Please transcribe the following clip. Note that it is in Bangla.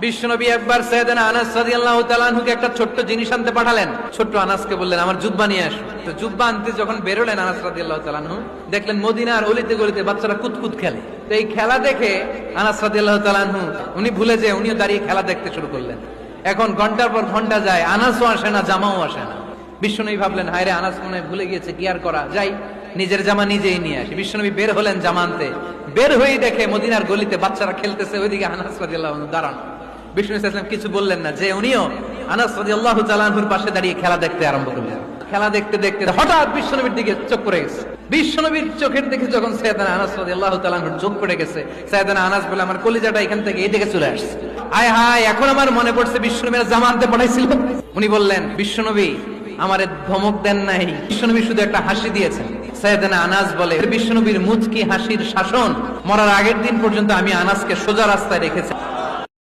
বিশ্বনবী একবার সাইয়েদনা আনাস রাদিয়াল্লাহু তাআলা আনহুকে একটা ছোট্ট জিনিস আনতে পাঠালেন। ছোট্ট আনাসকে বললেন আমার জুব্বা নিয়ে আসো। তো জুব্বা আনতে যখন বেরোলেন আনাস রাদিয়াল্লাহু তাআলা আনহু, দেখলেন মদিনার অলিতে গলিতে বাচ্চারা কুতকুত খেলে। তো এই খেলা দেখে আনাস রাদিয়াল্লাহু তাআলা আনহু উনি ভুলে যে উনিও দাঁড়িয়ে খেলা দেখতে শুরু করলেন। এখন ঘন্টার পর ঘন্টা যায়, আনাসও আসে না, জামাও আসে না। বিশ্বনবী ভাবলেন হায় রে, আনাস মনে হয় ভুলে গিয়েছে, কি আর করা, যাই নিজের জামা নিজেই নিয়ে আসি। বিশ্বনবী বের হলেন জামা আনতে। বের হয়েই দেখে মদিনার গলিতে বাচ্চারা খেলতেছে, ওইদিকে আনাস রাদিয়াল্লাহু আনহু দাঁড়ানো। বিষ্ণু ইসলাম কিছু বললেন না, যে উনিও আনাস রাদিয়াল্লাহু তাআলা আনহুর পাশে দাঁড়িয়ে খেলা দেখতে আরম্ভ করলেন। খেলা দেখতে দেখতে হঠাৎ বিশ্বনবীর দিকে চোখ পড়ে গেছে। বিশ্বনবীর চোখের দিকে যখন সাইয়েদনা আনাস রাদিয়াল্লাহু তাআলা আনহুর চোখ পড়ে গেছে, সাইয়েদনা আনাস বলে আমার কলিজাটা এখান থেকে এইদিকে চলে আসছে। আয় হায়, এখন আমার মনে পড়ছে বিশ্বনবীর জামা আনতে পাঠাইছিল। উনি বললেন বিশ্বনবী আমারে ধমক দেন নাই, বিশ্বনবী শুধু একটা হাসি দিয়েছেন। সাইয়েদনা আনাস বলে বিশ্বনবীর মুচকি হাসির শাসন মরার আগের দিন পর্যন্ত আমি আনাসকে সোজা রাস্তায় রেখেছি।